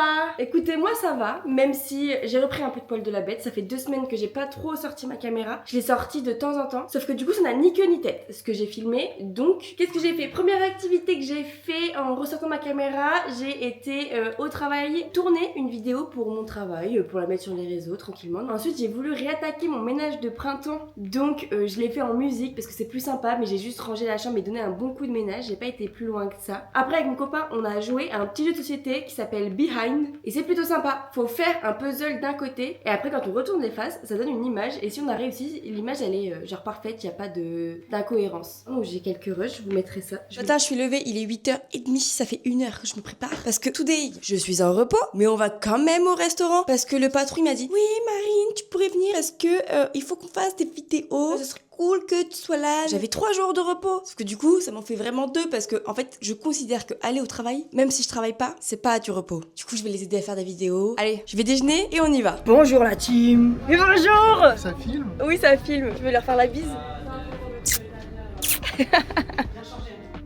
va. Écoutez, moi ça va, même si j'ai repris un peu de poil de la bête. Ça fait 2 semaines que j'ai pas trop sorti ma caméra. Je l'ai sortie de temps en temps, sauf que du coup ça n'a ni queue ni tête ce que j'ai filmé. Donc qu'est-ce que j'ai fait? Première activité que j'ai fait en ressortant ma caméra, j'ai été au travail tourner une vidéo pour mon travail, pour la mettre sur les réseaux tranquillement. Ensuite j'ai voulu réattaquer mon ménage de printemps, donc je l'ai fait en musique parce que c'est plus sympa, mais j'ai juste rangé la chambre et donné un bon coup de ménage. J'ai pas été plus loin que ça. Après avec mon copain on a joué à un petit jeu de société qui s'appelle Behind et c'est plutôt sympa. Faut faire un puzzle d'un côté et après quand on retourne les faces ça donne une image, et si on a réussi, l'image elle est genre parfaite, il n'y a pas d'incohérence. Donc j'ai quelques rushs, je vous mettrai ça. Matin je suis levée, il est 8h30, ça fait 1 heure que je me prépare parce que today je suis en repos, mais on va quand même au restaurant parce que le patron il m'a dit oui Marine tu pourrais venir parce que il faut qu'on fasse des vidéos, ce serait cool que tu sois là. J'avais 3 jours de repos, sauf que du coup ça m'en fait vraiment 2 parce que en fait je considère que aller au travail, même si je travaille pas, c'est pas du repos. Du coup je vais les aider à faire des vidéos. Allez, je vais déjeuner et on y va. Bonjour la team. Et bonjour. Ça filme? Oui ça filme, je vais leur faire la bise.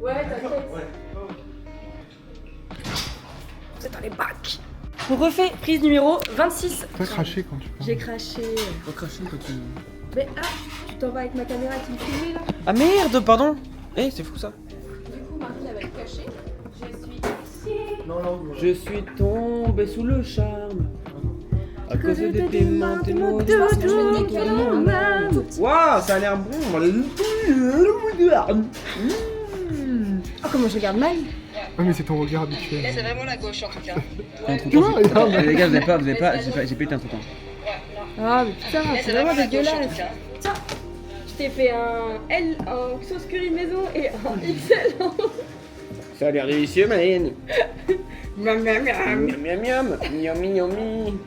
Ouais t'inquiète. C'est dans les bacs. On refait prise numéro 26. Faut pas cracher quand tu parles. J'ai craché. Faut pas cracher quand tu... Mais ah, tu t'en vas avec ma caméra qui me filme là. Ah merde, pardon. Eh, c'est fou ça. Du coup Marine elle va te cacher. Je suis ici. Non, non, Je suis tombé sous le charme. À cause de tes mains, tes mots, Je pense que je vais te décaler mon main. Waouh, ça a l'air bon. Oh comment je regarde mal. Ah mais c'est ton regard habituel. Là, c'est vraiment la gauche en tout cas. Les gars, vous avez pas, j'ai pété un truc. Ah mais putain, Là, c'est vraiment vraiment la gauche en dégueulasse. tout cas. Tiens, je t'ai fait un L en sauce curry maison et un XL en... Ça a l'air délicieux, Marine. Miam miam miam. Miam miam miam. Yummy yummy.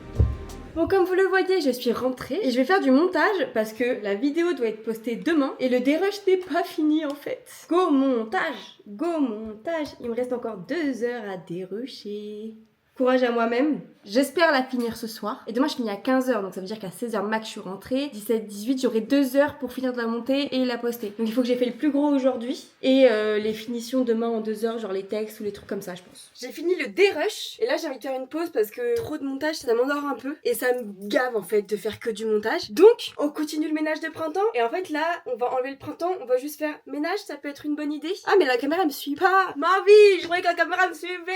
Bon, comme vous le voyez, je suis rentrée et je vais faire du montage parce que la vidéo doit être postée demain et le dérush n'est pas fini en fait. Go montage! Go montage! Il me reste encore 2 heures à dérusher. Courage à moi-même. J'espère la finir ce soir. Et demain, je finis à 15h, donc ça veut dire qu'à 16h max, je suis rentrée. 17-18, j'aurai 2 heures pour finir de la monter et la poster. Donc il faut que j'ai fait le plus gros aujourd'hui. Et les finitions demain en 2 heures, genre les textes ou les trucs comme ça, je pense. J'ai fini le dérush. Et là, j'ai envie de faire une pause parce que trop de montage, ça m'endort un peu. Et ça me gave en fait de faire que du montage. Donc, on continue le ménage de printemps. Et en fait, là, on va enlever le printemps. On va juste faire ménage, ça peut être une bonne idée. Ah, mais la caméra me suit pas. Ma vie, je croyais que la caméra me suivait.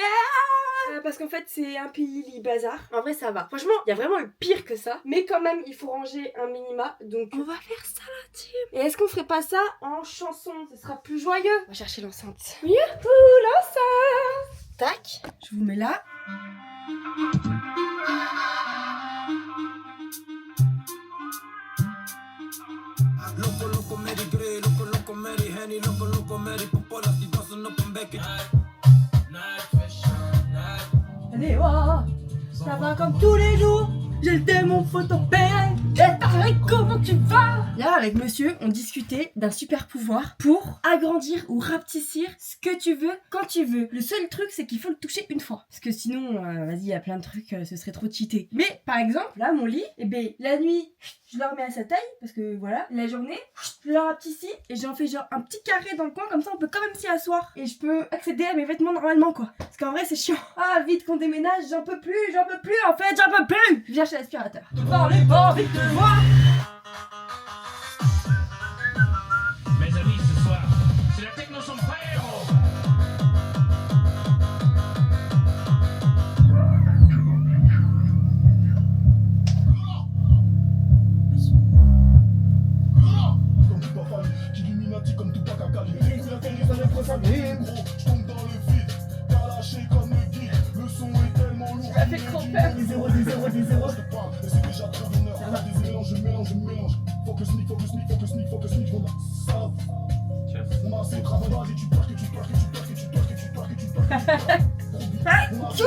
Parce qu'en fait, c'est un pays bazar. En vrai, ça va. Franchement, il y a vraiment le pire que ça. Mais quand même, il faut ranger un minima. Donc, on va faire ça, la team. Et est-ce qu'on ferait pas ça en chanson? Ce sera plus joyeux. On va chercher l'enceinte. Youhou, l'enceinte. Tac. Je vous mets là. Loco, loco, Mary Gray, loco, loco, Mary Henny, loco, loco, Mary Popola, die dansen op een bekken. Allez, oh, ça va comme tous les jours. J'ai le démon photopère. Et pareil, comment tu vas? Là, avec monsieur, on discutait d'un super pouvoir pour agrandir ou rapetissir ce que tu veux quand tu veux. Le seul truc, c'est qu'il faut le toucher une fois. Parce que sinon, vas-y, il y a plein de trucs, ce serait trop cheaté. Mais par exemple, là, mon lit, eh ben, la nuit, je le remets à sa taille, parce que voilà, la journée, je le rapetissis et j'en fais genre un petit carré dans le coin, comme ça on peut quand même s'y asseoir. Et je peux accéder à mes vêtements normalement, quoi. Parce qu'en vrai, c'est chiant. Ah, vite qu'on déménage, j'en peux plus, en fait, j'en peux plus. Je viens chez l'aspirateur. Parlez pas, vite de moi. Mes amis, ce soir, c'est la techno sombrero. Comme tout pas fallu, Illuminati comme tout pas cacali. La terre est avec gros, je tombe dans le vide, calaché comme le geek. Le son est tellement lourd. Ça fait trop peur. Des zéros, des zéros, des zéros. Je te parle, mais c'est déjà très bonheur. Des mélanges, je mélange, je mélange. Focus me, focus me, focus me, focus me, je m'en salve. On a assez travaillé, vas-y, tu perds, que tu perds, que tu perds, que tu perds, que tu perds, que tu perds, que tu perds. On a assez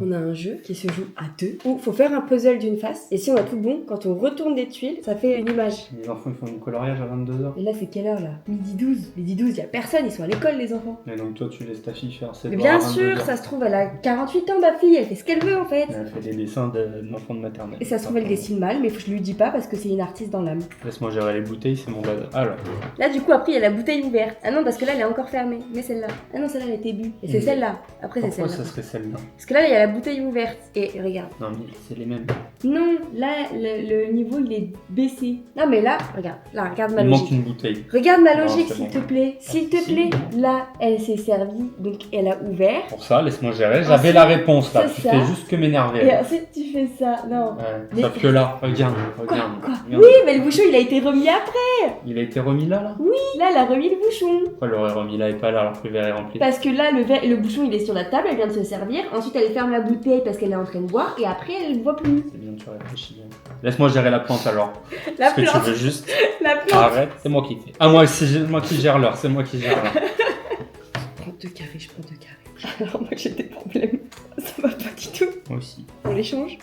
On a un jeu qui se joue à 2 où faut faire un puzzle d'une face et si on a tout bon, quand on retourne des tuiles, ça fait une image. Les enfants ils font du coloriage à 22h. Et là c'est quelle heure là? Midi 12. Midi 12, y a personne, ils sont à l'école les enfants. Et donc toi tu laisses ta fille faire ses Mais devoirs bien à sûr, 22h. ça se trouve elle a 48 ans ma fille, elle fait ce qu'elle veut en fait. Elle fait des dessins d'enfants de maternelle. Et ça se trouve elle dessine mal, mais je lui dis pas parce que c'est une artiste dans l'âme. Laisse-moi gérer les bouteilles, c'est mon dada. Alors, Là du coup après il y a la bouteille ouverte. Ah non parce que là elle est encore fermée, mais celle-là. Ah non celle-là elle était bue. Et c'est celle-là. Après c'est pourquoi celle-là. ça serait celle-là? Parce que là il y a la bouteille ouverte. Et regarde. Non mais c'est les mêmes. Non, là le niveau il est baissé. Non mais là, regarde ma Il manque logique. une bouteille. Regarde ma Non, logique c'est s'il bon. te plaît. S'il te Si. plaît. Là elle s'est servie, donc elle a ouvert. Pour ça, laisse-moi gérer. Ensuite, J'avais la réponse là. c'est Tu ça. fais juste que m'énerver. Et là. ensuite tu fais ça. Non. Ouais. Mais- Sauf que là, regarde. Quoi regarde. Oui mais le bouchon il a été remis après. Il a été remis là. Là elle a remis le bouchon. Pourquoi elle l'aurait remis là et pas là alors que le verre est rempli? Parce que là le bouchon il est sur la table, elle vient de se servir. Ensuite elle ferme la bouteille parce qu'elle est en train de boire. Et après elle ne voit plus. C'est bien, tu réfléchis bien. Laisse-moi gérer la plante alors. La Est-ce que tu plante. veux juste La plante. arrête? C'est moi qui fais. Ah moi qui gère l'heure. C'est moi qui gère l'heure. Je prends 2 carrés, je prends 2 carrés. Alors moi j'ai des problèmes. Ça va pas du tout. Moi aussi. On les change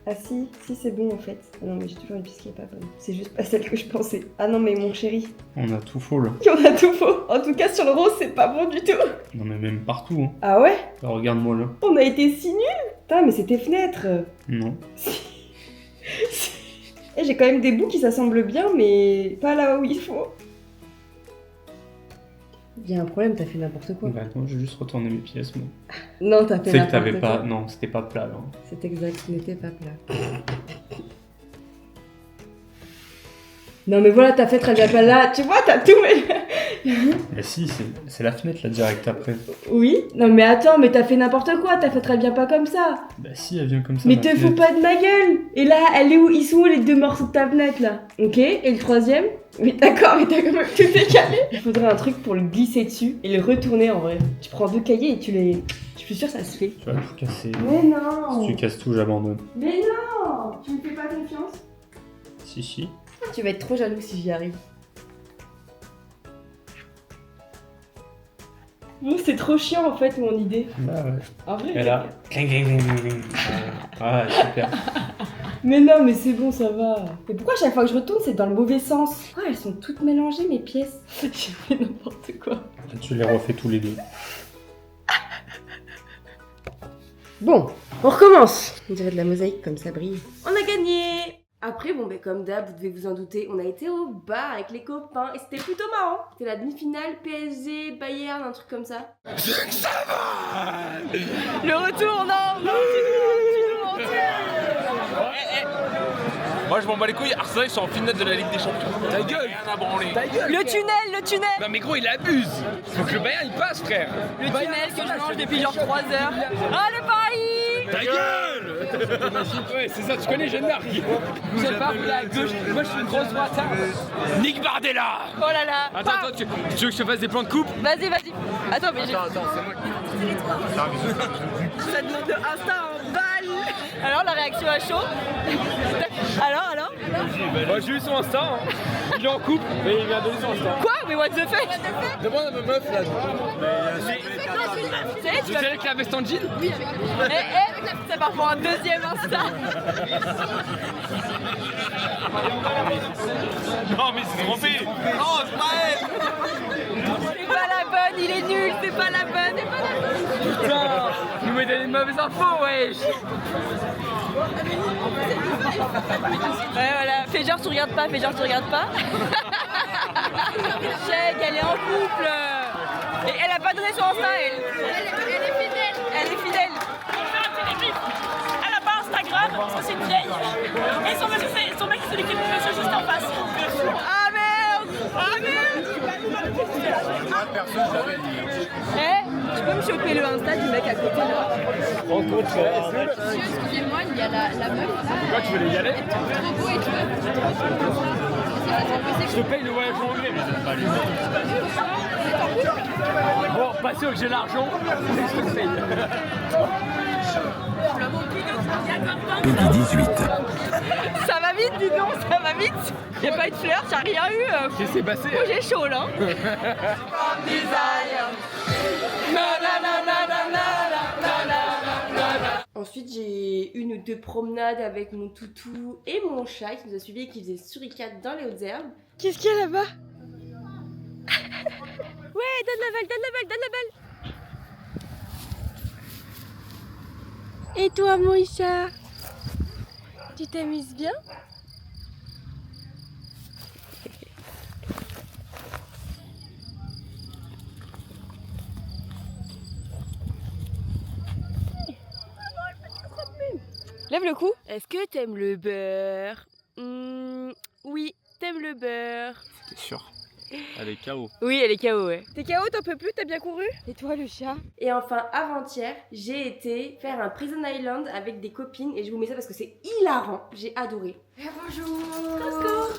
Ah si c'est bon en fait. Ah non mais j'ai toujours une piste qui est pas bonne. C'est juste pas celle que je pensais. Ah non mais mon chéri, On a tout faux là. on a tout faux. En tout cas sur le rose c'est pas bon du tout. Non mais même partout. Hein. Ah ouais? Alors, regarde-moi là. On a été si nuls. Putain mais c'est tes fenêtres. Non. Et j'ai quand même des bouts qui s'assemblent bien mais pas là où il faut. Il y a un problème, t'as fait n'importe quoi. Bah attends, je vais juste retourner mes pièces moi. Non t'as fait C'est que n'importe t'avais quoi. pas. Non, c'était pas plat là. C'est exact, ce n'était pas plat. Non mais voilà, t'as fait très bien pas là, tu vois, t'as tout Mais si, c'est la fenêtre là direct après. Oui, non mais attends, mais t'as fait n'importe quoi, t'as fait très bien pas comme ça. Bah si, elle vient comme ça. Mais ma te fous fenêtre. pas de ma gueule. Et là, elle est où? Ils sont où les 2 morceaux de ta fenêtre là? Ok, et le troisième? Mais d'accord, mais t'as quand même tout décalé. Il faudrait un truc pour le glisser dessus et le retourner en vrai. Tu prends 2 cahiers et tu les... Je suis sûre que ça se fait. Tu vas tout casser. Mais non. Si tu casses tout, j'abandonne. Mais non. Tu me fais pas confiance? Si. Tu vas être trop jaloux si j'y arrive. Bon, c'est trop chiant en fait mon idée. Bah ouais. En vrai. Et là. Cling, cling, cling, cling, cling. Ah, super. Mais non, mais c'est bon, ça va. Mais pourquoi à chaque fois que je retourne, c'est dans le mauvais sens? Pourquoi elles sont toutes mélangées mes pièces? J'ai fait n'importe quoi. Tu les refais tous les deux. Bon, on recommence. On dirait de la mosaïque comme ça brille. On a gagné. Après, bon, ben comme d'hab, vous devez vous en douter, on a été au bar avec les copains et c'était plutôt marrant. C'était la demi-finale PSG, Bayern, un truc comme ça. Le retour, non, tu nous Moi je m'en bats les couilles, Arsenal ils sont en finale de la Ligue des Champions. Ta gueule, rien à branler. Le tunnel Non mais gros il abuse. Faut que le Bayern il passe frère. Le tunnel que je mange depuis genre 3 heures. Allez Paris! Ta gueule. Ouais c'est ça, tu connais Jeanne d'Arc. Vous êtes pas à gauche, moi je suis une grosse droite. Nick Bardella. Oh là là! Attends, tu veux que je te fasse des plans de coupe? Vas-y. Attends, mais j'ai... Attends, c'est moi qui... Ça demande de Insta en balle! Alors la réaction à chaud? Alors? Bah j'ai eu son Insta, hein. Il est en couple, mais il vient de donner son Insta. Quoi? Mais what the fuck? Demande à ma meuf là. Tu sais, tu Vous vas... savez avec la veste en jean? ça part pour un deuxième Insta! Non mais c'est trompé. Non c'est pas elle. C'est pas la bonne, il est nul, c'est pas la bonne! Putain, nous met des mauvaises infos wesh. Ouais voilà, fais genre tu regardes pas. Chèque, elle est en couple. Et elle a pas donné son Insta, elle. Elle est fidèle. Elle a pas Instagram parce que c'est une vieille. Et son mec c'est celui qui est monsieur juste en face. Ah merde. Tu peux me choper le Insta du mec à côté là? Excusez-moi, il y a la meuf là. Pourquoi tu voulais y aller? Trop beau et tout. Je te paye le voyage en anglais, mais c'est pas aller. Bon, pas sûr que j'ai l'argent, mais je te paye. Peggy 18. Ça va vite, dis donc, ça va vite. Y'a pas eu de fleurs, t'as rien eu. Qu'est-ce qui s'est passé? Oh, j'ai chaud là. Ensuite, j'ai une ou deux promenades avec mon toutou et mon chat qui nous a suivis et qui faisait suricate dans les hautes herbes. Qu'est-ce qu'il y a là-bas? Ouais, donne la balle, donne la balle, donne la balle. Et toi, mon chat? Tu t'amuses bien? Lève le cou. Est-ce que t'aimes le beurre? Oui, t'aimes le beurre. T'es sûr? Elle est KO. Oui, elle est KO, ouais. T'es KO, t'en peux plus, t'as bien couru? Et toi, le chat? Et enfin, avant-hier, j'ai été faire un Prison Island avec des copines et je vous mets ça parce que c'est hilarant. J'ai adoré. Bonjour. Coucou.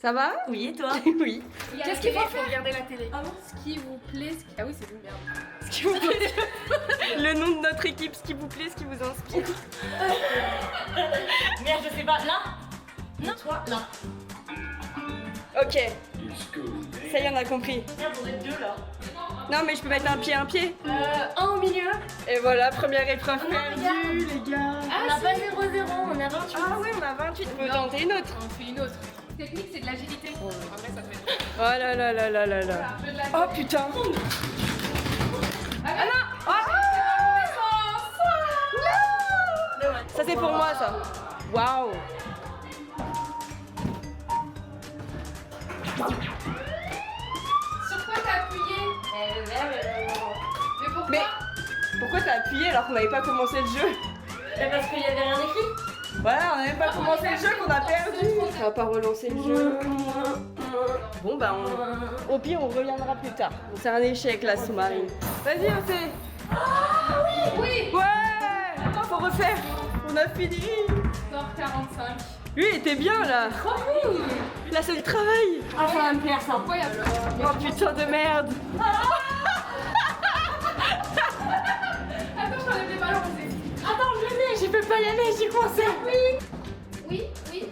Ça va? Oui, et toi? Oui. Qu'est-ce qu'il faut faire? Regarder la télé. Ah bon? Ce qui vous plaît, Ah oui, c'est une merde. Ce qui vous plaît. Le nom de notre équipe, ce qui vous plaît, ce qui vous inspire. Merde, je sais pas. Là? Non. Toi, là. Ok. Ça y est, on a compris. Merde, on est deux là. Non, mais je peux mettre un pied. Un au milieu. Et voilà, première épreuve perdue, les gars. On n'a pas 0-0, on a 28. Ah oui, on a 28. On peut tenter une autre. On fait une autre. Technique, c'est de l'agilité. En vrai, ça fait. Oh là là là là là là. Oh putain. Ah non. Ça c'est pour moi ça. Waouh. Sur quoi t'as appuyé? Mais pourquoi? Mais pourquoi t'as appuyé alors qu'on n'avait pas commencé le jeu? Parce qu'il y avait rien écrit. Voilà, on n'avait pas commencé le jeu qu'on a perdu. Ça va pas relancer le jeu. Bon bah au pire on reviendra plus tard. C'est un échec la sous-marine. Vas-y on fait. Ah oui. Ouais. Faut refaire. On a fini. Score 45. Lui il était bien là. Là c'est le travail. Ah, ça va me plaire ça. Incroyable. Oh putain de merde. Attends, je t'enlève les ballons. Attends, je l'ai, j'y peux pas y aller, j'y pensais. Oui. Et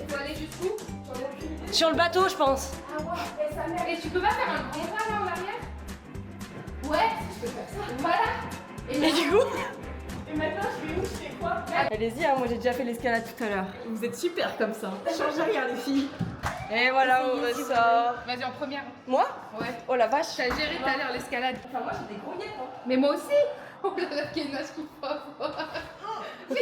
faut aller jusqu'où? Sur le bateau, je pense. Ah ouais. Et tu peux pas faire un grand pas là en arrière? Ouais, je peux faire ça. Voilà. Et du coup Et maintenant, je vais où? Je fais quoi? allez-y, hein, moi j'ai déjà fait l'escalade tout à l'heure. Vous êtes super comme ça. Changez rien les filles. Et voilà, on ressort. Vas-y, en première. Moi? Ouais. Oh la vache. T'as géré tout à l'heure l'escalade. Enfin moi j'ai des gros guêtres. Hein. Mais moi aussi. Oh là là, Kenas qui faut avoir. Oui.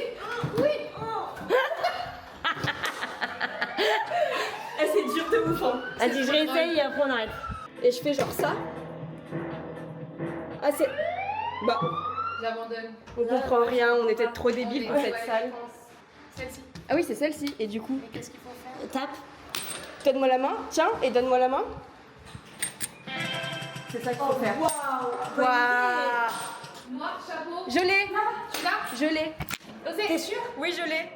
Eh, c'est dur de ouf. Hein. Vas-y, je réessaye et après on arrête. Et je fais genre ça. Ah c'est... Bah, J'abandonne. on comprend rien, on était trop débiles pour cette salle. Celle-ci. Ah oui, c'est celle-ci. Et du coup, Mais qu'est-ce qu'il faut faire? Tape. donne-moi la main. Tiens, et donne-moi la main. C'est ça qu'il faut faire. Waouh. Noir, chapeau. Je l'ai. Tu l'as? Je l'ai. T'es sûr? Oui, je l'ai.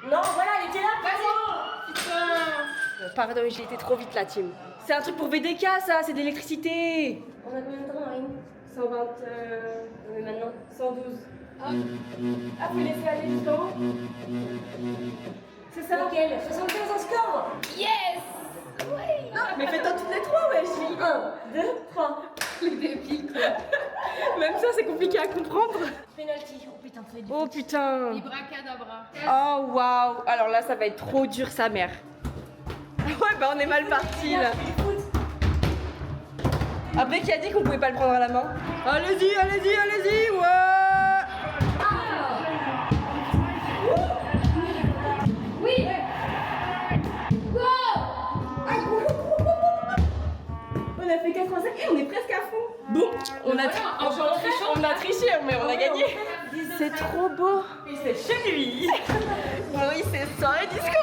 Non, voilà, elle était là. Vas-y. Putain. Pardon, j'ai été trop vite la team. C'est un truc pour VDK ça, c'est de l'électricité. On a combien de temps, Marine? 120... Mais maintenant. 112. Ah, faut laisser aller jusqu'en haut. C'est ça. Nickel, 75 en score. Yes. Mais fais-toi toutes les trois, wesh. 1, 2, 3. Les débiles, quoi. Même ça, c'est compliqué à comprendre. Penalty. Oh putain, fais du. Oh putain. Ibracadabra. Oh waouh. Alors là, ça va être trop dur, sa mère. Ouais, bah on est mal parti là. Après, qui a dit qu'on pouvait pas le prendre à la main? Allez-y, allez-y, allez-y. Ouais. Oui. Go. On a fait 85 et on est presque à fond. Bon, on a triché, mais on a gagné. C'est trop beau. Il c'est chez lui. Oui, c'est ça et disco.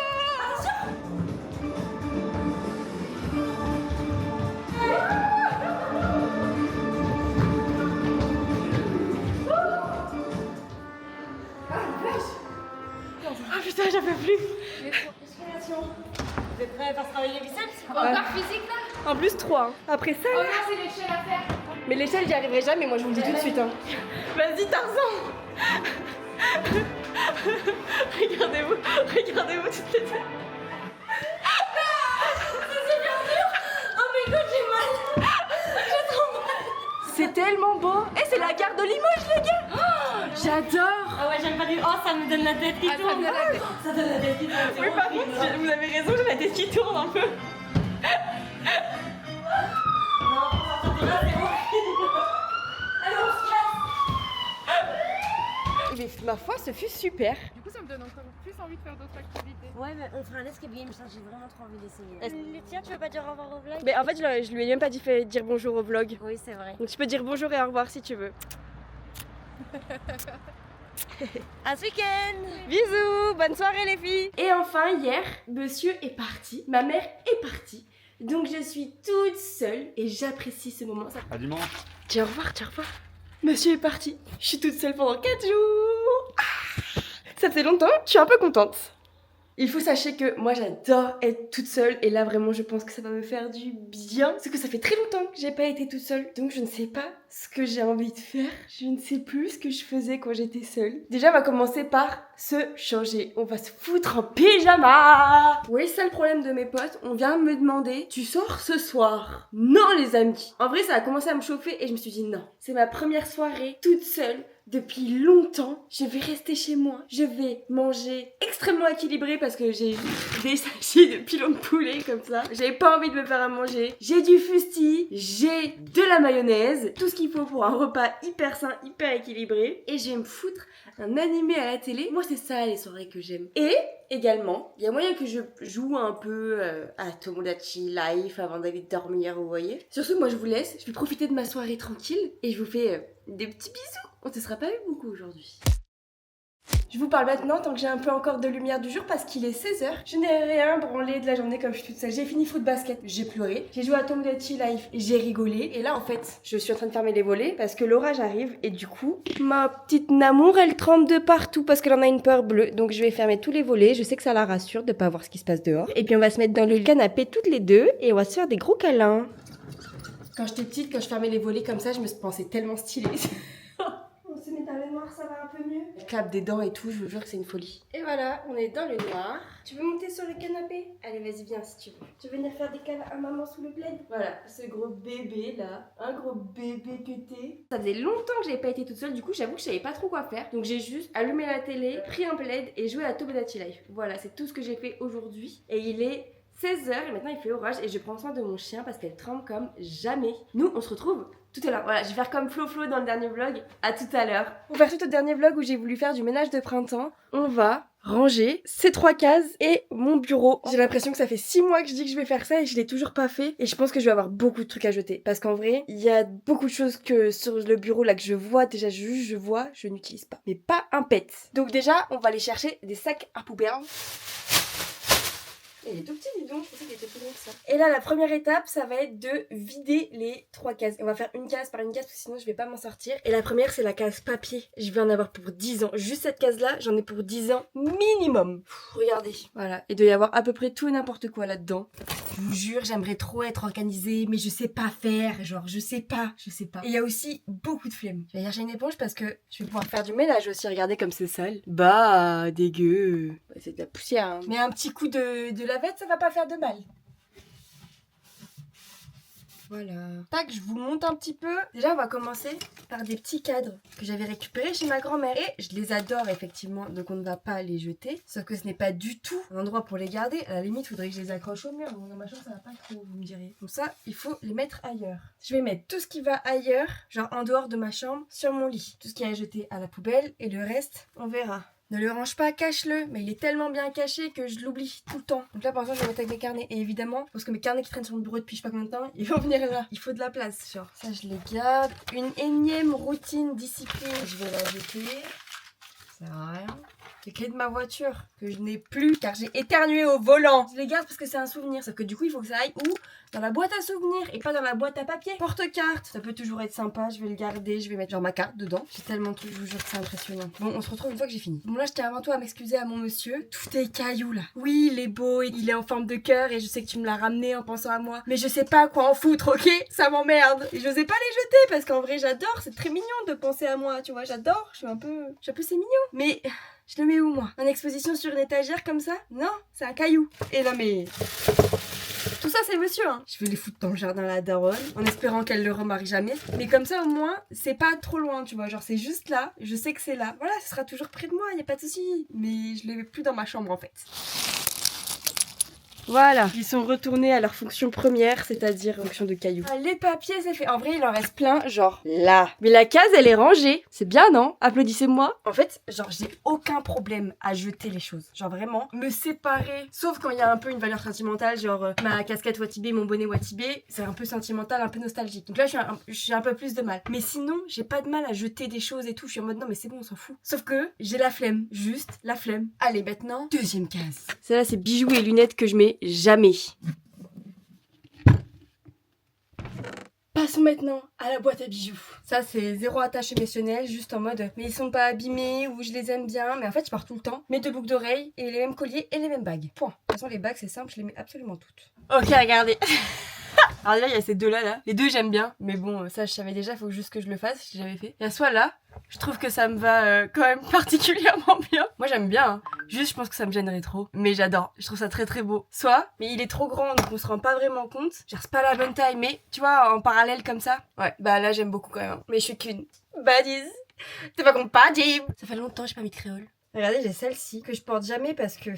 Ah putain, j'en peux plus. Respiration. Vous êtes prêts à faire travailler les biceps? Encore physique là? En plus 3. Après ça. Oh non, c'est l'échelle à faire. Mais l'échelle, j'y arriverai jamais, moi je vous le dis tout de suite. Hein. Vas-y, Tarzan. Regardez-vous toutes les deux. C'est super dur. Oh my god, j'ai mal. J'ai trop mal. C'est c'est tellement beau. Et c'est la gare de Limoges, les gars. Oh, j'adore. Ah ouais, j'aime pas du. Oh, ça me donne la tête qui tourne. Ça donne la tête qui tourne. Oui, par contre, vous avez raison, j'ai la tête qui tourne un peu. Non, ça c'est horrible. Allez, on se casse. Mais ma foi, ce fut super. Du coup, ça me donne encore plus envie de faire d'autres activités. Ouais, mais on fera un escape game, ça, j'ai vraiment trop envie d'essayer. Tiens, tu veux pas dire au revoir au vlog? Mais en fait, je lui ai même pas dit fait dire bonjour au vlog. Oui, c'est vrai. Donc tu peux dire bonjour et au revoir si tu veux. À ce week-end. Bisous, bonne soirée les filles. Et enfin, hier, monsieur est parti, ma mère est partie. Donc je suis toute seule et j'apprécie ce moment. À dimanche. Dis au revoir, dis au revoir. Monsieur est parti. Je suis toute seule pendant 4 jours. Ah, ça fait longtemps, je suis un peu contente. Il faut sachez que moi j'adore être toute seule et là vraiment je pense que ça va me faire du bien parce que ça fait très longtemps que j'ai pas été toute seule donc je ne sais pas ce que j'ai envie de faire, je ne sais plus ce que je faisais quand j'étais seule. Déjà on va commencer par se changer, on va se foutre en pyjama. Oui, c'est le problème de mes potes, on vient me demander tu sors ce soir? Non les amis. En vrai ça a commencé à me chauffer et je me suis dit non, c'est ma première soirée toute seule. Depuis longtemps, je vais rester chez moi. Je vais manger extrêmement équilibré parce que j'ai des sachets de pilons de poulet comme ça. J'avais pas envie de me faire à manger. J'ai du fusti, j'ai de la mayonnaise, tout ce qu'il faut pour un repas hyper sain, hyper équilibré. Et je vais me foutre un animé à la télé. Moi, c'est ça les soirées que j'aime. Et également, il y a moyen que je joue un peu à Tomodachi Life avant d'aller dormir, vous voyez. Sur ce, moi je vous laisse. Je vais profiter de ma soirée tranquille et je vous fais des petits bisous. On ne se sera pas vu beaucoup aujourd'hui. Je vous parle maintenant tant que j'ai un peu encore de lumière du jour parce qu'il est 16h. Je n'ai rien branlé de la journée comme je suis toute seule. J'ai fini foot basket, j'ai pleuré. J'ai joué à Tomodachi Life, j'ai rigolé. Et là en fait, je suis en train de fermer les volets parce que l'orage arrive. Et du coup, ma petite Namour, elle tremble de partout parce qu'elle en a une peur bleue. Donc je vais fermer tous les volets. Je sais que ça la rassure de pas voir ce qui se passe dehors. Et puis on va se mettre dans le canapé toutes les deux et on va se faire des gros câlins. Quand j'étais petite, quand je fermais les volets comme ça, je me pensais tellement stylée. On se met dans le noir, ça va un peu mieux. Je clappe des dents et tout, je vous jure que c'est une folie. Et voilà, on est dans le noir. Tu veux monter sur le canapé? Allez, vas-y, viens si tu veux. Tu veux venir faire des câlins à maman sous le plaid? Voilà, ce gros bébé là, un gros bébé que t'es. Ça faisait longtemps que j'avais pas été toute seule, du coup j'avoue que je savais pas trop quoi faire. Donc j'ai juste allumé la télé, pris un plaid et joué à Tomodachi Life. Voilà, c'est tout ce que j'ai fait aujourd'hui. Et il est 16h et maintenant il fait orage et je prends soin de mon chien parce qu'elle tremble comme jamais. Nous, on se retrouve tout à l'heure. Voilà, je vais faire comme Flo dans le dernier vlog. À tout à l'heure. On va faire tout au dernier vlog où j'ai voulu faire du ménage de printemps. On va ranger ces 3 cases et mon bureau. J'ai l'impression que ça fait 6 mois que je dis que je vais faire ça et je l'ai toujours pas fait. Et je pense que je vais avoir beaucoup de trucs à jeter. Parce qu'en vrai, il y a beaucoup de choses que sur le bureau là que je vois. Déjà, je n'utilise pas. Mais pas un pet. Donc déjà, on va aller chercher des sacs à poubelle. Il est tout petit, dis donc, je pensais qu'il était plus grand que ça. Et là, la première étape, ça va être de vider les 3 cases. On va faire une case par une case, parce que sinon je vais pas m'en sortir. Et la première, c'est la case papier. Je vais en avoir pour 10 ans. Juste cette case-là, j'en ai pour 10 ans minimum. Regardez. Voilà. Il doit y avoir à peu près tout et n'importe quoi là-dedans. Je vous jure, j'aimerais trop être organisée, mais je sais pas faire. Genre, je sais pas. Et il y a aussi beaucoup de flemme. Je vais chercher une éponge parce que je vais pouvoir faire du ménage aussi. Regardez comme c'est sale. Bah, dégueu. C'est de la poussière, hein. Mais un petit coup de lavette, ça va pas faire de mal. Voilà. Tac, je vous monte un petit peu. Déjà, on va commencer par des petits cadres que j'avais récupérés chez ma grand-mère. Et je les adore, effectivement, donc on ne va pas les jeter. Sauf que ce n'est pas du tout un endroit pour les garder. À la limite, il faudrait que je les accroche au mur. Bon, dans ma chambre, ça va pas trop, vous me direz. Comme ça, il faut les mettre ailleurs. Je vais mettre tout ce qui va ailleurs, genre en dehors de ma chambre, sur mon lit. Tout ce qui est à jeter à la poubelle. Et le reste, on verra. Ne le range pas, cache-le. Mais il est tellement bien caché que je l'oublie tout le temps. Donc là, par exemple, je vais mettre avec mes carnets. Et évidemment, parce que mes carnets qui traînent sur mon bureau depuis je sais pas combien de temps, ils vont venir là. Il faut de la place, genre. Ça, je les garde. Une énième routine, discipline. Je vais la jeter. Ça sert à rien. Les clés de ma voiture que je n'ai plus car j'ai éternué au volant. Je les garde parce que c'est un souvenir. Sauf que du coup, il faut que ça aille où? Dans la boîte à souvenirs et pas dans la boîte à papier. Porte-carte. Ça peut toujours être sympa. Je vais le garder. Je vais mettre genre ma carte dedans. J'ai tellement de trucs, je vous jure que c'est impressionnant. Bon, on se retrouve une fois que j'ai fini. Bon, là, je tiens avant tout à m'excuser à mon monsieur. Tout est caillou là. Oui, il est beau. Il est en forme de cœur et je sais que tu me l'as ramené en pensant à moi. Mais je sais pas quoi en foutre, ok? Ça m'emmerde. Et je n'osais pas les jeter parce qu'en vrai, j'adore. C'est très mignon de penser à moi. Tu vois, j'adore. Je suis un peu c'est mignon. Mais je le mets où, moi? En exposition sur une étagère comme ça? Non, c'est un caillou. Et non, mais tout ça, c'est monsieur, hein. Je vais les foutre dans le jardin à la daronne, en espérant qu'elle le remarque jamais. Mais comme ça, au moins, c'est pas trop loin, tu vois. Genre, c'est juste là, je sais que c'est là. Voilà, ce sera toujours près de moi, y a pas de souci. Mais je les mets plus dans ma chambre, en fait. Voilà, ils sont retournés à leur fonction première, c'est-à-dire fonction de cailloux. Ah, les papiers, c'est fait. En vrai, il en reste plein, genre là. Mais la case, elle est rangée. C'est bien, non? Applaudissez-moi. En fait, genre, j'ai aucun problème à jeter les choses. Genre, vraiment, me séparer. Sauf quand il y a un peu une valeur sentimentale, genre ma casquette Watibé, mon bonnet Watibé, c'est un peu sentimental, un peu nostalgique. Donc là, j'ai un peu plus de mal. Mais sinon, j'ai pas de mal à jeter des choses et tout. Je suis en mode non, mais c'est bon, on s'en fout. Sauf que j'ai la flemme, juste la flemme. Allez, maintenant, deuxième case. Celle-là, c'est bijoux et lunettes que je mets jamais. Passons maintenant à la boîte à bijoux. Ça, c'est zéro attache émotionnelle, juste en mode mais ils sont pas abîmés ou je les aime bien. Mais en fait, je pars tout le temps. Mes 2 boucles d'oreilles et les mêmes colliers et les mêmes bagues. Point. De toute façon, les bagues, c'est simple, je les mets absolument toutes. Ok, regardez. Alors déjà, il y a ces deux-là, là. Les deux, j'aime bien. Mais bon, ça, je savais déjà, faut juste que je le fasse, si j'avais fait. Il y a soit là, je trouve que ça me va quand même particulièrement bien. Moi, j'aime bien, hein. Juste, je pense que ça me gênerait trop. Mais j'adore. Je trouve ça très très beau. Soit, mais il est trop grand, donc on se rend pas vraiment compte. Genre, c'est pas la bonne taille, mais tu vois, en parallèle comme ça. Ouais, bah là, j'aime beaucoup quand même. Mais je suis qu'une badise. C'est pas compatible. Ça fait longtemps que j'ai pas mis de créole. Regardez, j'ai celle-ci que je porte jamais parce que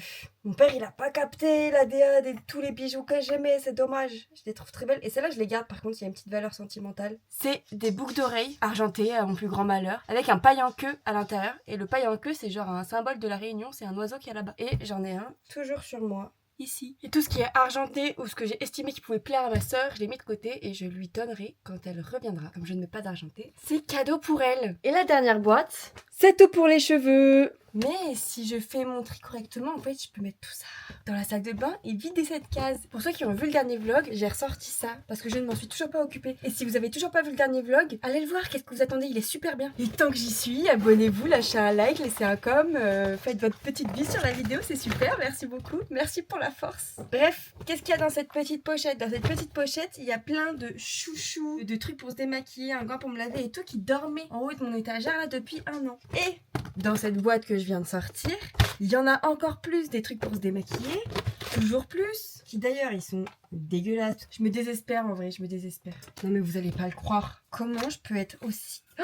mon père il a pas capté la DA de tous les bijoux que j'aimais, c'est dommage. Je les trouve très belles et celle-là je les garde, par contre il y a une petite valeur sentimentale. C'est des boucles d'oreilles argentées à mon plus grand malheur avec un paille en queue à l'intérieur et le paille en queue c'est genre un symbole de la Réunion, c'est un oiseau qui est là-bas. Et j'en ai un toujours sur moi. Ici. Et tout ce qui est argenté ou ce que j'ai estimé qui pouvait plaire à ma sœur, je l'ai mis de côté et je lui donnerai quand elle reviendra. Comme je ne mets pas d'argenté, c'est cadeau pour elle. Et la dernière boîte, c'est tout pour les cheveux. Mais si je fais mon tri correctement, en fait, je peux mettre tout ça dans la salle de bain et vider cette case. Pour ceux qui ont vu le dernier vlog, j'ai ressorti ça parce que je ne m'en suis toujours pas occupée. Et si vous avez toujours pas vu le dernier vlog, allez le voir, qu'est-ce que vous attendez, il est super bien. Et tant que j'y suis, abonnez-vous, lâchez un like, laissez un com, faites votre petite vie sur la vidéo, c'est super, merci beaucoup, merci pour la force. Bref, qu'est-ce qu'il y a dans cette petite pochette? Dans cette petite pochette, il y a plein de chouchous, de trucs pour se démaquiller, un gant pour me laver et tout qui dormait en haut de mon étagère là depuis 1 an. Et dans cette boîte que je viens de sortir, il y en a encore plus, des trucs pour se démaquiller, toujours plus, qui d'ailleurs ils sont dégueulasses. Je me désespère en vrai, je me désespère. Non mais vous allez pas le croire. Comment je peux être aussi... Oh,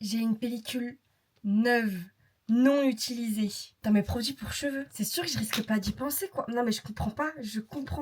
j'ai une pellicule neuve, non utilisée dans mes produits pour cheveux. C'est sûr que je risque pas d'y penser quoi. Non mais je comprends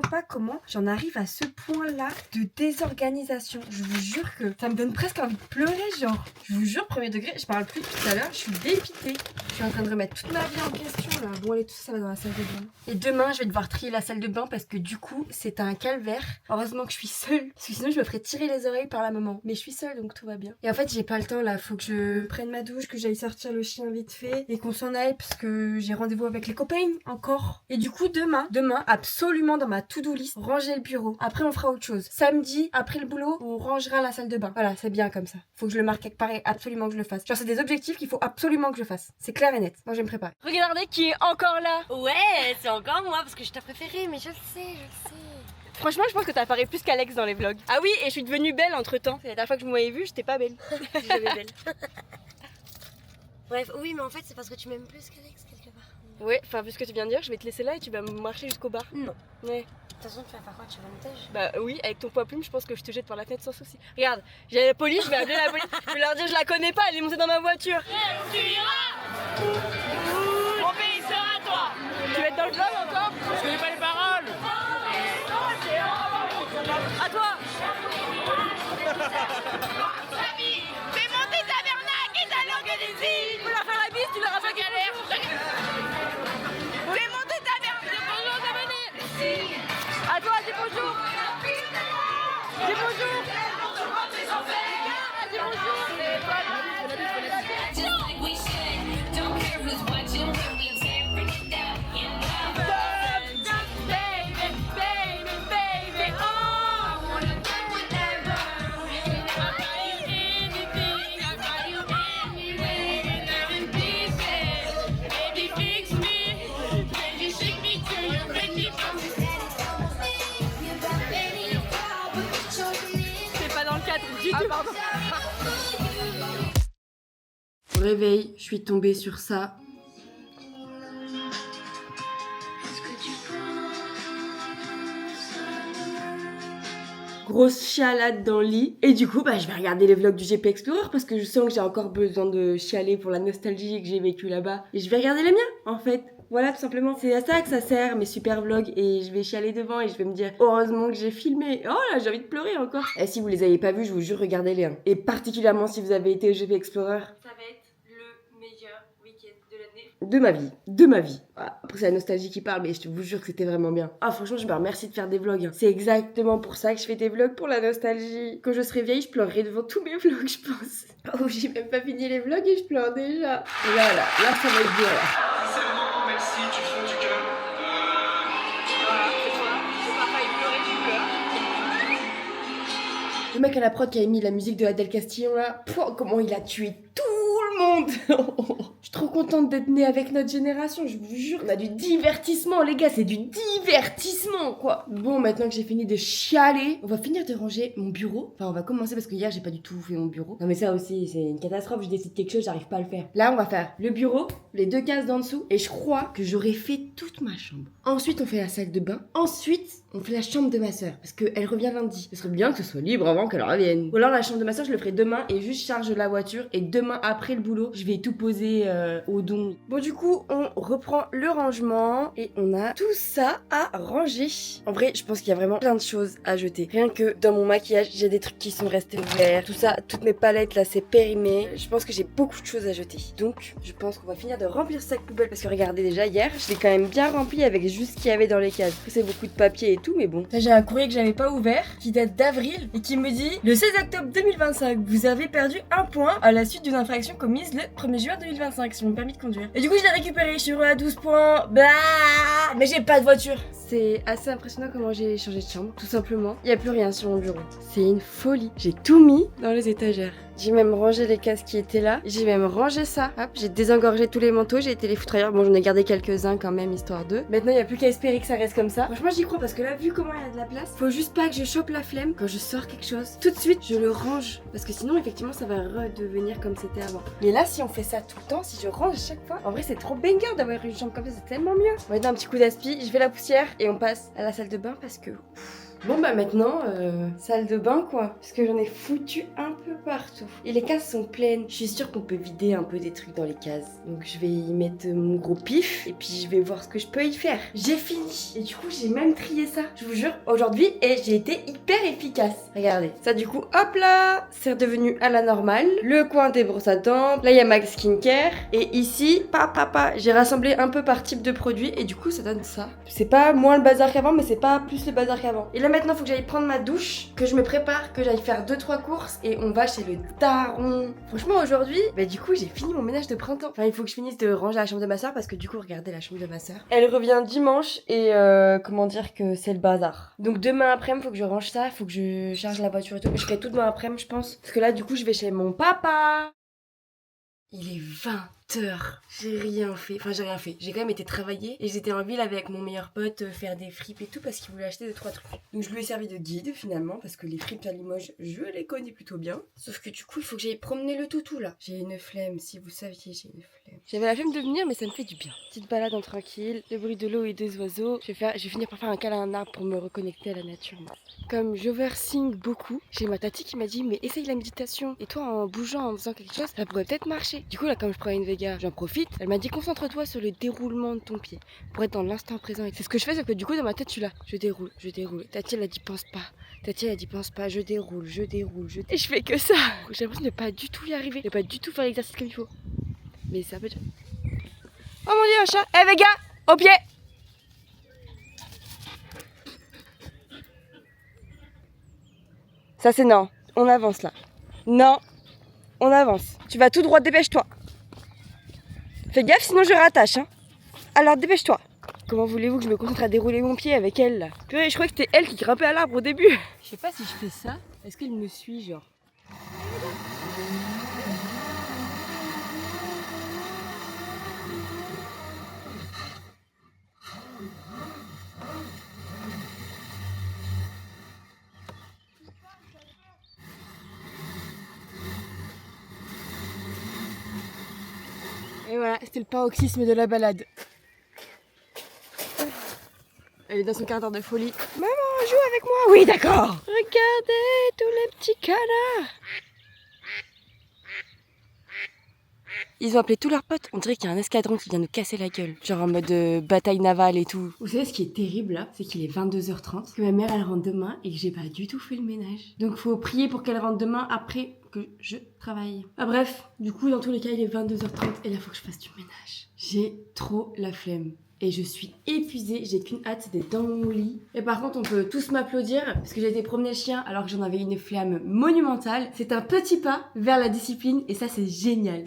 pas comment j'en arrive à ce point-là de désorganisation. Je vous jure que ça me donne presque envie de pleurer genre. Je vous jure, premier degré, je parle plus tout à l'heure, je suis dépitée. Je suis en train de remettre toute ma vie en question là. Bon allez, tout ça va dans la salle de bain. Et demain je vais devoir trier la salle de bain parce que du coup c'est un calvaire. Heureusement que je suis seule parce que sinon je me ferais tirer les oreilles par la maman. Mais je suis seule donc tout va bien. Et en fait j'ai pas le temps là, faut que je prenne ma douche, que j'aille sortir le chien vite fait et qu'on s'en aille parce que j'ai rendez-vous avec les copains encore. Et du coup demain absolument dans ma to-do list, ranger le bureau. Après on fera autre chose. Samedi après le boulot on rangera la salle de bain. Voilà, c'est bien comme ça. Faut que je le marque quelque part et absolument que je le fasse. Genre c'est des objectifs qu'il faut absolument que je fasse. C'est clair et net. Moi je vais me préparer. Regardez qui est encore là. Ouais, c'est encore moi parce que je t'ai préféré, mais je le sais. Franchement, je pense que t'apparais plus qu'Alex dans les vlogs. Ah oui, et je suis devenue belle entre temps. C'est la dernière fois que je m'avais vue, j'étais pas belle. J'étais belle. Bref, oui, mais en fait, c'est parce que tu m'aimes plus qu'Alex quelque part. Ouais, enfin, vu ce que tu viens de dire, je vais te laisser là et tu vas marcher jusqu'au bar. Non. Ouais. De toute façon, tu vas faire quoi? Tu vas me tège? Bah oui, avec ton poids plume, je pense que je te jette par la fenêtre sans souci. Regarde, j'ai la police, je vais appeler la police. Je vais leur dire, je la connais pas, elle est montée dans ma voiture. Tu iras. Mon pays sera à toi. Tu vas être dans le vlog encore? Je connais pas les paroles. À toi. Fais monter ta bernaque et ta langue des îles. Tu peux leur faire la bise, tu leur as fait galère. Fais monter ta bernaque. Bonjour, bienvenue. À toi, dis bonjour. Dis bonjour. Dis bonjour. Ah, pardon. Au réveil, je suis tombée sur ça. grosse chialade dans le lit. Et du coup, bah, je vais regarder les vlogs du GP Explorer parce que je sens que j'ai encore besoin de chialer pour la nostalgie que j'ai vécue là-bas. Et je vais regarder les miens, en fait. Voilà, tout simplement. C'est à ça que ça sert, mes super vlogs. Et je vais chialer devant et je vais me dire, heureusement que j'ai filmé. Oh là, j'ai envie de pleurer encore. Et si vous les avez pas vus, je vous jure, regardez-les. Hein. Et particulièrement si vous avez été au GP Explorer. Ça va être le meilleur week-end de l'année. De ma vie. De ma vie. Voilà. Après, c'est la nostalgie qui parle, mais je vous jure que c'était vraiment bien. Ah, franchement, je me remercie de faire des vlogs. Hein. C'est exactement pour ça que je fais des vlogs, pour la nostalgie. Quand je serai vieille, je pleurerai devant tous mes vlogs, je pense. Oh, j'ai même pas fini les vlogs et je pleure déjà. Et là, ça va être bien, là. Merci du fond du cœur. Voilà, c'est toi. C'est pas failli pleurer, tu pleures. Le mec à la prod qui a mis la musique de Adèle Castillon là, pouah, comment il a tué tout le monde. Je suis trop contente d'être née avec notre génération, je vous jure. On a du divertissement les gars, c'est du divertissement quoi. Bon, maintenant que j'ai fini de chialer, on va finir de ranger mon bureau. Enfin on va commencer parce que hier j'ai pas du tout fait mon bureau. Non mais ça aussi c'est une catastrophe, je décide quelque chose, j'arrive pas à le faire. Là on va faire le bureau, les 2 cases d'en dessous et je crois que j'aurai fait toute ma chambre. Ensuite on fait la salle de bain. Ensuite on fait la chambre de ma soeur parce qu'elle revient lundi. Ce serait bien que ce soit libre avant qu'elle revienne. Ou alors la chambre de ma soeur je le ferai demain et juste charge la voiture et demain après le boulot je vais tout poser au don. Bon du coup on reprend le rangement et on a tout ça à ranger. En vrai je pense qu'il y a vraiment plein de choses à jeter. Rien que dans mon maquillage j'ai des trucs qui sont restés ouverts. Tout ça, toutes mes palettes là c'est périmé. Je pense que j'ai beaucoup de choses à jeter. Donc je pense qu'on va finir de remplir ce sac poubelle parce que regardez déjà hier je l'ai quand même bien rempli avec juste ce qu'il y avait dans les cases. C'est beaucoup de papier et tout mais bon. Là j'ai un courrier que j'avais pas ouvert qui date d'avril et qui me dit le 16 octobre 2025 vous avez perdu 1 point à la suite d'une infraction commise le 1er juin 2025 sur mon permis de conduire. Et du coup je l'ai récupéré, je suis heureux à 12 points. Bah mais j'ai pas de voiture. C'est assez impressionnant comment j'ai changé de chambre, tout simplement. Il y a plus rien sur mon bureau. C'est une folie. J'ai tout mis dans les étagères. J'ai même rangé les cases qui étaient là. J'ai même rangé ça. Hop, j'ai désengorgé tous les manteaux. J'ai été les foutre ailleurs. Bon, j'en ai gardé quelques-uns quand même, histoire d'eux. Maintenant, il n'y a plus qu'à espérer que ça reste comme ça. Franchement, j'y crois parce que là, vu comment il y a de la place, faut juste pas que je chope la flemme quand je sors quelque chose. Tout de suite, je le range. Parce que sinon, effectivement, ça va redevenir comme c'était avant. Mais là, si on fait ça tout le temps, si je range à chaque fois, en vrai, c'est trop banger d'avoir une chambre comme ça. C'est tellement mieux. On va mettre un petit coup d'aspi. Je fais la poussière et on passe à la salle de bain parce que... Bon bah maintenant, salle de bain quoi, parce que j'en ai foutu un peu partout. Et les cases sont pleines. Je suis sûre qu'on peut vider un peu des trucs dans les cases. Donc je vais y mettre mon gros pif et puis je vais voir ce que je peux y faire. J'ai fini. Et du coup j'ai même trié ça, je vous jure, aujourd'hui. Et j'ai été hyper efficace. Regardez, ça du coup, hop là, c'est redevenu à la normale. Le coin des brosses à dents. Là il y a Max Skincare. Et ici, j'ai rassemblé un peu par type de produit. Et du coup ça donne ça. C'est pas moins le bazar qu'avant, mais c'est pas plus le bazar qu'avant. Et là maintenant faut que j'aille prendre ma douche, que je me prépare, que j'aille faire 2-3 courses et on va chez le daron. Franchement aujourd'hui, bah du coup j'ai fini mon ménage de printemps. Enfin il faut que je finisse de ranger la chambre de ma soeur parce que du coup regardez la chambre de ma soeur. Elle revient dimanche et comment dire que c'est le bazar. Donc demain après-midi faut que je range ça, faut que je charge la voiture et tout. Je ferai tout demain après-midi je pense. Parce que là du coup je vais chez mon papa. Il est 20h. J'ai rien fait. Enfin, j'ai rien fait. J'ai quand même été travailler et j'étais en ville avec mon meilleur pote faire des fripes et tout parce qu'il voulait acheter 2-3 trucs. Donc, je lui ai servi de guide finalement parce que les fripes à Limoges, je les connais plutôt bien. Sauf que du coup, il faut que j'aille promener le toutou là. J'ai une flemme, si vous saviez, j'ai une flemme. J'avais la flemme de venir, mais ça me fait du bien. Petite balade en tranquille, le bruit de l'eau et des oiseaux. Je vais finir par faire un câlin à un arbre pour me reconnecter à la nature. Moi. Comme j'overthink beaucoup, j'ai ma tati qui m'a dit mais essaye la méditation. Et toi, en bougeant, en faisant quelque chose, ça pourrait peut-être marcher. Du coup, là, comme je prends une Vega, j'en profite. Elle m'a dit concentre-toi sur le déroulement de ton pied pour être dans l'instant présent. Et c'est ce que je fais, c'est que du coup, dans ma tête, je suis là. Je déroule, je déroule. Tati, elle a dit pense pas. Tati, elle a dit pense pas. Je déroule, je déroule, je. Et je fais que ça. J'ai l'impression de pas du tout y arriver, de pas du tout faire l'exercice comme il faut. Mais ça peut. Oh mon dieu, un chat. Eh Vega, au pied. Ça c'est non. On avance là. Non. On avance. Tu vas tout droit, dépêche-toi. Fais gaffe, sinon je rattache. Hein. Alors dépêche-toi. Comment voulez-vous que je me concentre à dérouler mon pied avec elle là? Purée, je croyais que c'était elle qui grimpait à l'arbre au début. Je sais pas si je fais ça. Est-ce qu'elle me suit genre? Et voilà, c'était le paroxysme de la balade. Et Elle est dans son quart d'heure de folie. Maman, joue avec moi. Oui, d'accord. Regardez tous les petits canards. Ils ont appelé tous leurs potes. On dirait qu'il y a un escadron qui vient nous casser la gueule. Genre en mode bataille navale et tout. Vous savez ce qui est terrible là? C'est qu'il est 22h30, que ma mère elle rentre demain et que j'ai pas du tout fait le ménage. Donc faut prier pour qu'elle rentre demain après que je travaille. Ah bref, du coup dans tous les cas il est 22h30 et là faut que je fasse du ménage. J'ai trop la flemme. Et je suis épuisée, j'ai qu'une hâte, c'est d'être dans mon lit. Et par contre, on peut tous m'applaudir parce que j'ai été promener le chien alors que j'en avais une flamme monumentale. C'est un petit pas vers la discipline et ça, c'est génial.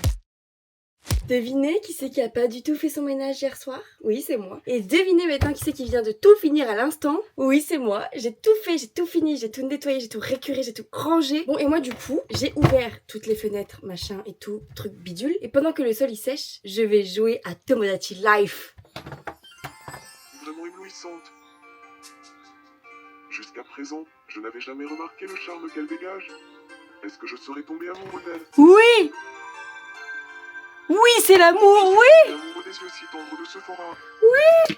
Devinez qui c'est qui a pas du tout fait son ménage hier soir? Oui, c'est moi. Et devinez maintenant qui c'est qui vient de tout finir à l'instant? Oui, c'est moi. J'ai tout fait, j'ai tout fini, j'ai tout nettoyé, j'ai tout récuré, j'ai tout rangé. Bon, et moi du coup, j'ai ouvert toutes les fenêtres, machin et tout, truc bidule. Et pendant que le sol il sèche, je vais jouer à Tomodachi Life. Vraiment éblouissante. Jusqu'à présent, je n'avais jamais remarqué le charme qu'elle dégage. Est-ce que je serais tombé amoureux d'elle? Oui! Oui, c'est l'amour, oui! Amoureux des yeux si tendres de Sephora. Oui!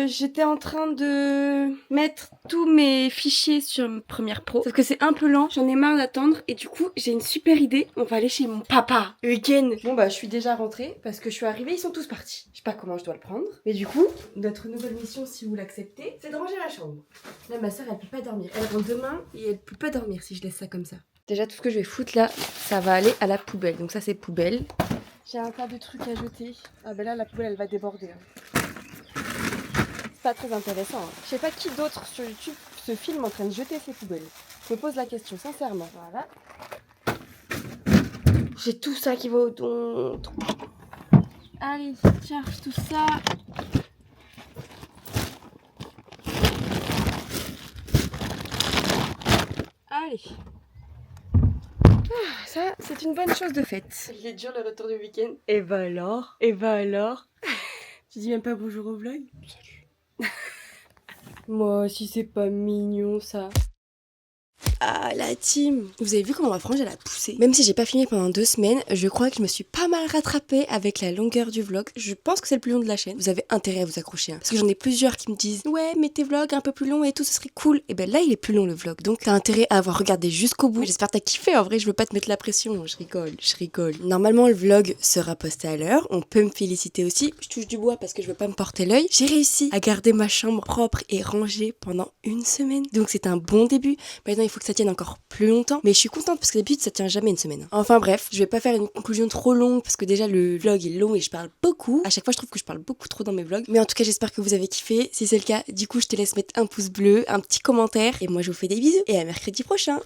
J'étais en train de mettre tous mes fichiers sur Premiere Pro. Sauf que c'est un peu lent, j'en ai marre d'attendre. Et du coup, j'ai une super idée. On va aller chez mon papa, week-end. Bon bah, je suis déjà rentrée parce que je suis arrivée, ils sont tous partis. Je sais pas comment je dois le prendre. Mais du coup, notre nouvelle mission, si vous l'acceptez, c'est de ranger la chambre. Là, ma soeur, elle peut pas dormir. Elle rentre demain et elle peut pas dormir si je laisse ça comme ça. Déjà, tout ce que je vais foutre là, ça va aller à la poubelle. Donc ça, c'est poubelle. J'ai un tas de trucs à jeter. Ah ben là, la poubelle, elle va déborder. Hein. C'est pas très intéressant. Hein. Je sais pas qui d'autre sur YouTube se filme en train de jeter ses poubelles. Je me pose la question, sincèrement. Voilà. J'ai tout ça qui va au don. Allez, charge tout ça. Allez. Ah, ça, c'est une bonne chose de faite. Il est dur le retour du week-end. Et bah alors? Et bah alors? Tu dis même pas bonjour au vlog? Salut. Moi, si c'est pas mignon ça. Ah, la team! Vous avez vu comment ma frange elle a poussé? Même si j'ai pas filmé pendant 2 semaines, je crois que je me suis pas mal rattrapée avec la longueur du vlog. Je pense que c'est le plus long de la chaîne. Vous avez intérêt à vous accrocher. Hein. Parce que j'en ai plusieurs qui me disent ouais, mais tes vlogs un peu plus longs et tout, ce serait cool. Et ben là, il est plus long le vlog. Donc t'as intérêt à avoir regardé jusqu'au bout. J'espère que t'as kiffé. En vrai, je veux pas te mettre la pression. Je rigole. Normalement, le vlog sera posté à l'heure. On peut me féliciter aussi. Je touche du bois parce que je veux pas me porter l'œil. J'ai réussi à garder ma chambre propre et rangée pendant 1 semaine. Donc c'est un bon début. Maintenant, il faut que ça tienne encore plus longtemps, mais je suis contente parce que d'habitude ça tient jamais 1 semaine. Enfin bref, je vais pas faire une conclusion trop longue parce que déjà le vlog est long et je parle beaucoup. À chaque fois je trouve que je parle beaucoup trop dans mes vlogs, mais en tout cas j'espère que vous avez kiffé. Si c'est le cas, du coup je te laisse mettre un pouce bleu, un petit commentaire et moi je vous fais des bisous et à mercredi prochain.